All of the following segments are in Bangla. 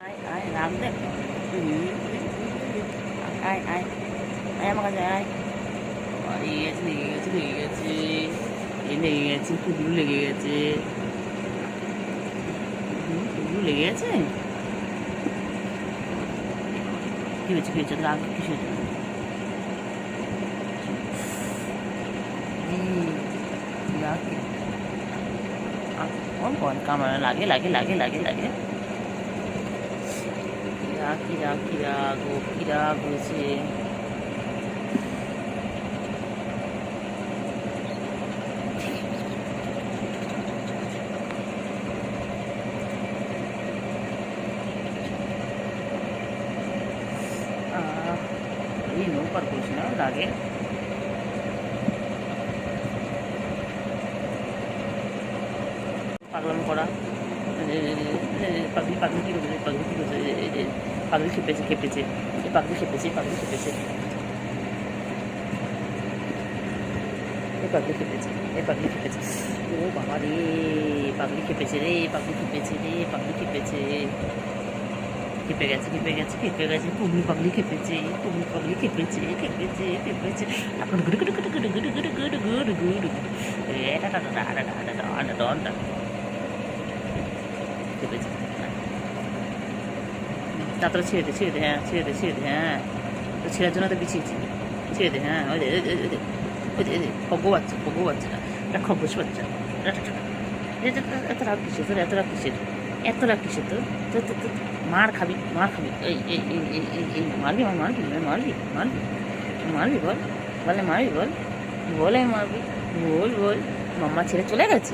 আয় আয় রাগ দেখ। আয় আয় আয় আমার কাছে আয়। লেগে গেছে লেগে গেছে লেগে গেছে, লেগে গেছে, কুকুর লেগে গেছে, কুকুর লেগে গেছে। কি হয়েছে কি হয়েছে রাগ কিছু হয়েছে? রাগ কোন কামড়া লাগে লাগে লাগে লাগে লাগে। রাগ কি রাগ কি রাগ ও কি রাগ হয়েছে? এই নৌকার করিস না রাগে। পাগলাম করা পাগলি পাগলি কি করছে পাগলি কি করছে? পাগলি খেপেছে খেপেছে পাগলি খেপেছে পাগলি খেপেছে পাগলি খেপেছে পাগলি খেপেছে। ও বাবা রে পাগলি খেপেছে রে পাগলি খেপেছে রে পাগলি খেপেছে খেপে গেছে খেপে গেছে খেপে গেছে পুগলি পাগলি খেপেছে পুগলি পাগলি খেপেছে খেপেছে খেপেছে এখন গুড় গুড় গুড় গুড় গুড় গুড় গুড় গুড় গুড় এটা খেপেছে। তারপরে ছেড়ে দে ছেড়ে দে হ্যাঁ ছেড়ে দে ছেড়ে দে হ্যাঁ তো ছেড়ার জন্য তো বিছিয়েছি ছেড়ে দে হ্যাঁ ওই খগ্গ বাচ্চা খগ্গ বাচ্চা এটা খগ্গস বাচ্চা এত রাগ কিসের তোর এত রাগ কিসের এত রাগ কিসের তোর তোর তোর তোর মার খাবি মার খাবি এই এই এই এই এই এই মারবি আমার মারবি মারবি মারবি মারবি বল বলে মারবি বল বলে মারবি বল বল মাম্মা ছেড়ে চলে গেছে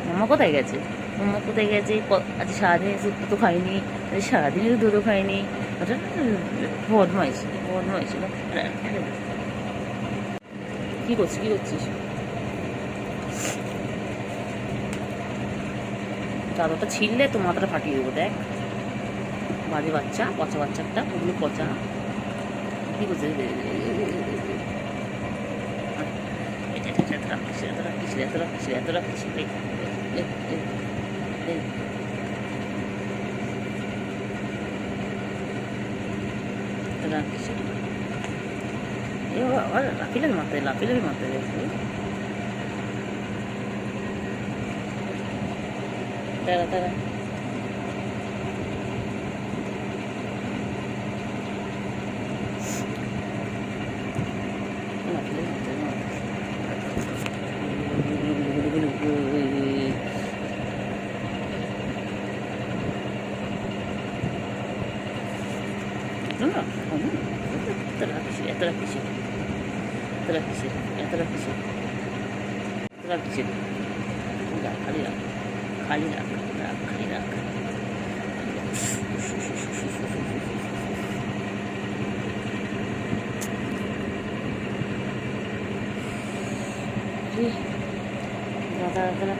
মাম্মা কোথায় গেছে মাম্মা কোথায় গেছে আজ সারাদিন এসে দুধও খাইনি আজ সারাদিন এসে দুধও খাইনি ওটা বদমাইশি বদমাইশি কী করছিস কী করছিস? চাদরটা ছিঁড়লে তো মাথাটা ফাটিয়ে দেবো দেখ বাজে বাচ্চা পচা বাচ্চা একটা পুরো পচা কী করছে? এত রাখছিস এত রাখছিস এত রাখছিস এত রাখছিস রাখছিস লাফিলে মারতে লাফিলে মারতে দেখছি তারা তারা এত রাখছিস এত রাখছিস এত রাখছিস এত রাখছিস খালি রাখ খালি রাখ রাখ খালি রাখ দাদা দাদা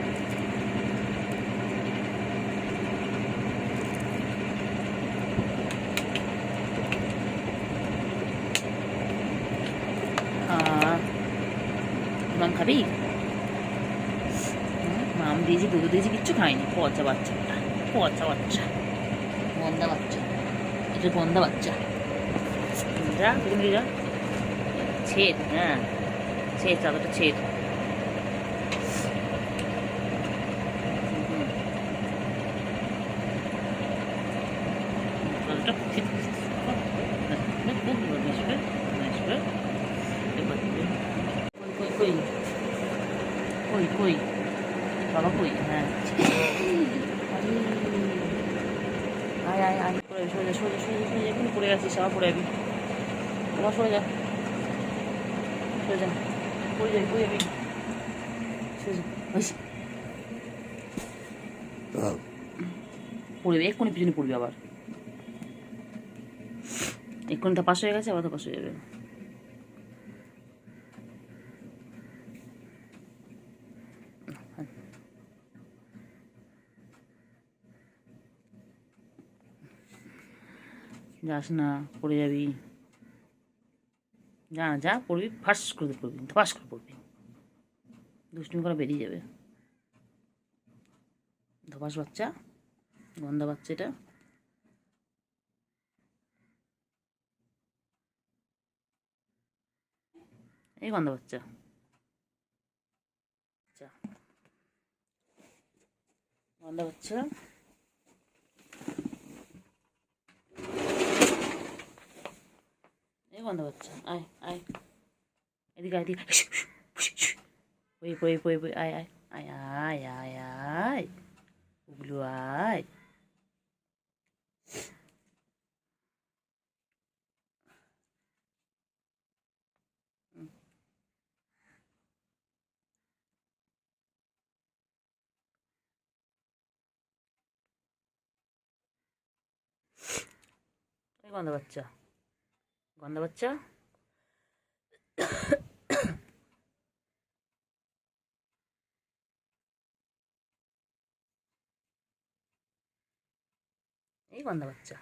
মাম খাবি মাম দিয়েছি দুধ দিয়েছি কিচ্ছু খাইনি পচা বাচ্চাটা পচা বাচ্চা গন্ধা বাচ্চা এটা গন্ধা বাচ্চা যা তুমি যা ছেদ হ্যাঁ ছেদ চাদরটা ছেদ কই কই কই বাবা কই হ্যাঁ আয় আয় আয় পড়ে সোজা সোজা সোজা সোজা এখানে পড়ে গেছিস আবার পড়ে যাবি তোমার সরে যা সোজা পড়ে যাবি পড়ে যাবি সোজা পড়বে এক্ষুনি পিছনে পড়বি আবার এক্ষুনি তো পাশ হয়ে গেছে আবার তো পাশ হয়ে যাবে যাস না পড়ে যাবি যা যা পড়বি ফাঁস করে পড়বি ফাঁস করে পড়বি দুষ্টুমি করে বেরিয়ে যাবে ধপাস বাচ্চা গন্ধা বাচ্চা এটা এই গন্ধ বাচ্চা, আচ্ছা গন্ধ বাচ্চা, এই গন্ধ বাচ্চা, আয় আয় এদিকে আয়, এদিকে বই বই বই বই, আয় আয় আয় আয় আয় আয় ওগুলো আয়। এই গন্ধ বাচ্চা, গন্ধ বাচ্চা, এই গন্ধ বাচ্চা,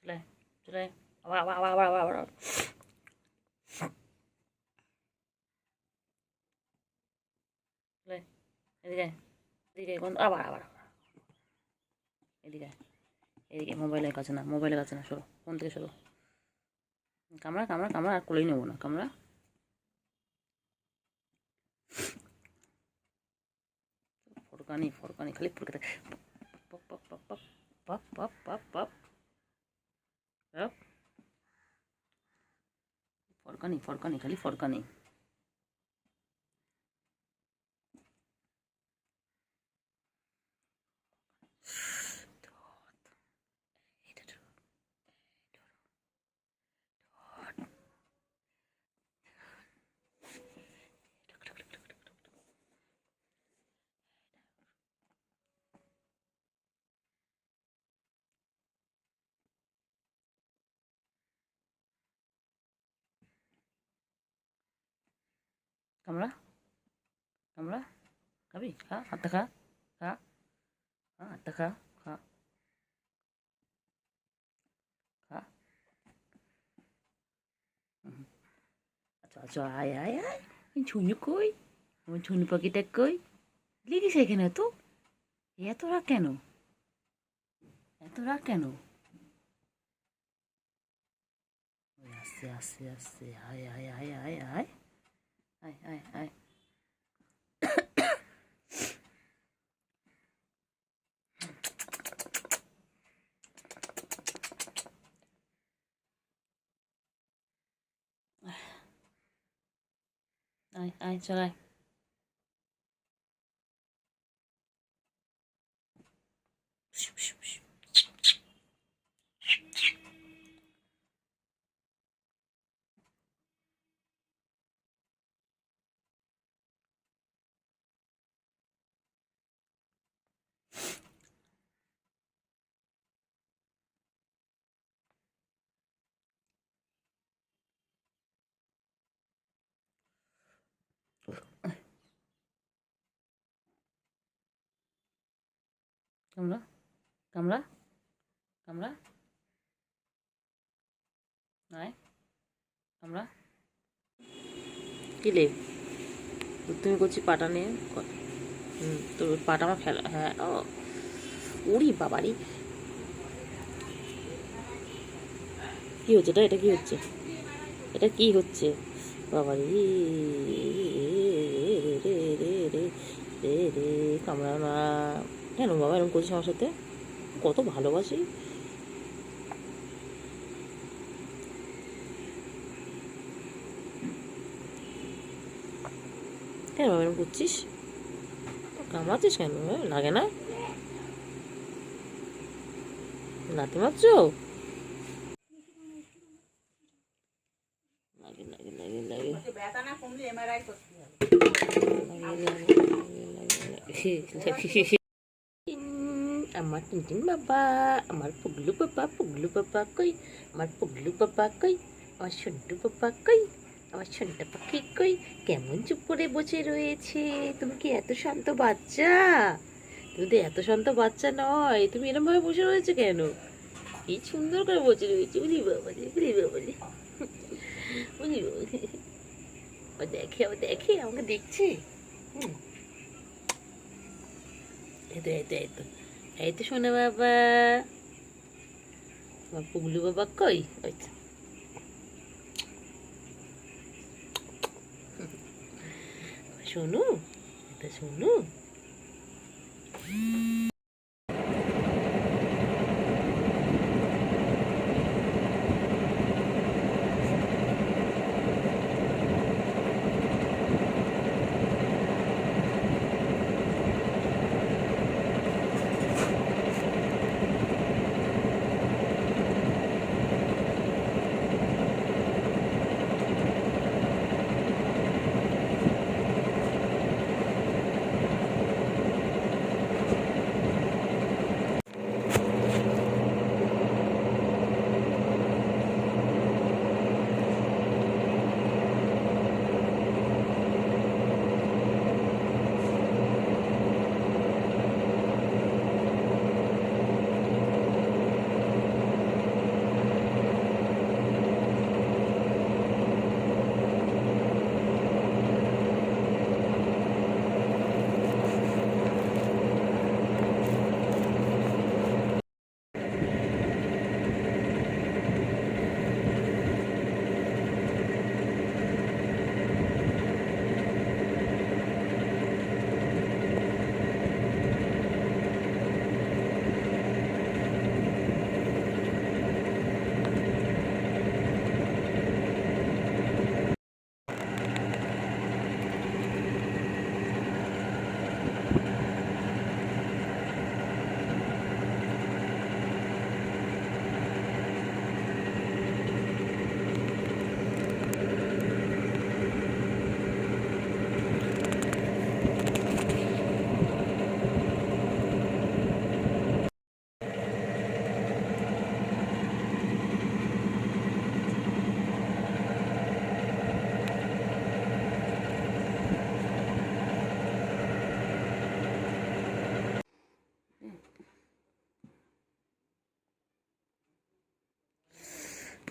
চলে চলে, আবার আবার আবার আবার আবার, চলে এদিকে এদিকে গন্ধ, আবার আবার আবার এদিকে এদিকে, মোবাইলের কাছে না, মোবাইলের কাছে না, সরো ফোন থেকে সরো, কামড়া কামড়া কামড়া, আর কোলেই নেবো না, কামড়া, ফরকানি ফরকানি খালি ফুরকে থাকে, পপ পপ পপ পপ পপ পপ পপ পপ পপ, ফরকানি ফরকানি খালি ফরকানি। কামড়া কামড়া, খাবি খা, হাতটা খা, খা, হ্যাঁ হাতটা খা, খা খা, আচ্ছা আচ্ছা আয় আয় আয়, ঝুনু কই, আমার ঝুনু পাখিটা কই, লিখিস এখানে তো, এত রাগ কেন, এত রাগ কেন, আস্তে আস্তে আস্তে, আয় আয় আয় আয় আয় আয় আয় আয়, আয় আয় চল আয়, কামড়া কামড়া কামড়া, আয় কামড়া, কিলে তুমি করছি পাটা নিয়ে, তোর পাটা আমার ফেলা, হ্যাঁ ও উড়ি বাবারি, কী হচ্ছে এটা, এটা কী হচ্ছে, এটা কী হচ্ছে বাবারি, রে রে রে রে রে, কামড়া না কেন বাবা, এরকম করছিস আমার সাথে, কত ভালোবাসি, কেন বাবা এরকম করছিস, কামড়াচ্ছিস কেন, লাগে না, লাথি মারছো, লাগে লাগে লাগে লাগে, আমার টিনটিন বাবা, আমার পুগলু বাবা কই, আমার পুগলু বাবা কই, আমার সন্টু বাবা কই, আমার সোনাটা পাখি কই, কেমন চুপ করে বসে রয়েছে? তুমি কি এত শান্ত বাচ্চা? তুমি তো এত শান্ত বাচ্চা নয়, তুমি এরকম ভাবে বসে রয়েছে কেন? কি সুন্দর করে বসে রয়েছে, বুঝি বাবা রে, বুঝি বাবা রে, বুঝি বাবা রে। ও দেখে, ও দেখে, আমাকে দেখছে। হুম, এই তো এই তো এই তো, এই তো শোনা বাবা। আমার পুগলু বাবা কই? ওই তো। শোনো, এটা শোনো।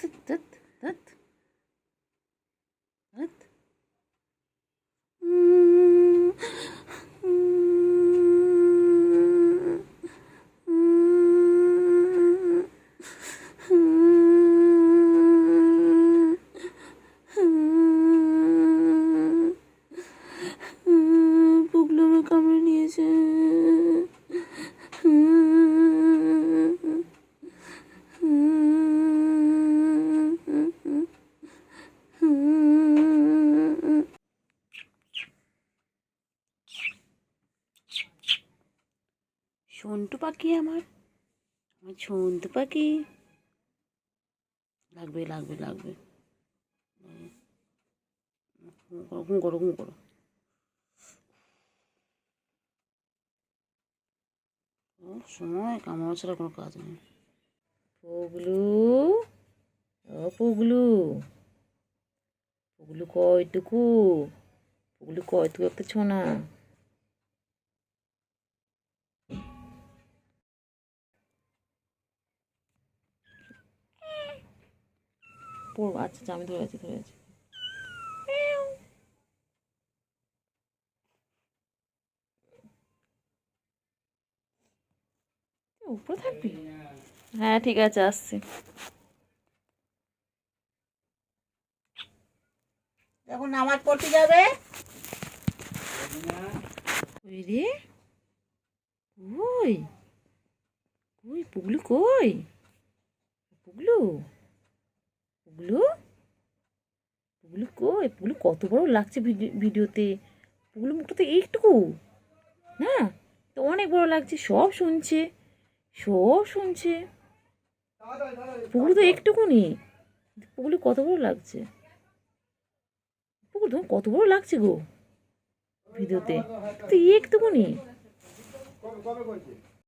ধ্যাৎ, ধ্যাৎ, ধ্যাৎ, ধ্যাৎ। পুগলু আমাকে কামড়ে নিয়েছে। সন্টু পাখি আমার, আমার সন্টু পাখি। লাগবে লাগবে লাগবে, ঘুম করো ঘুম করো। সময় কামানো ছাড়া কোনো কাজ নেই। পুগলু, ও পুগলু, পুগলু কয়টুকু, পুগলু কয়টুকু একটা ছোনা। পড়বো, আচ্ছা আচ্ছা, আমি ধরে আছি ধরে আছি। উপরে থাকবি? হ্যাঁ ঠিক আছে, আসছি। যখন নামাজ পড়তে যাবে। ওই রে, ওই, ওই পুগলু কই? পুগলু, পুগলু, পুগলু কই? পুগলু কত বড় লাগছে ভিডিওতে। পুগলু মুখটা তো এইটুকু না, তো অনেক বড় লাগছে, সব শুনছে, সব শুনছে। পুগলু তো একটুকুনি, পুগলু কত বড় লাগছে। পুগলু তোমার কত বড় লাগছে গো ভিডিওতে, তো একটুকুনি।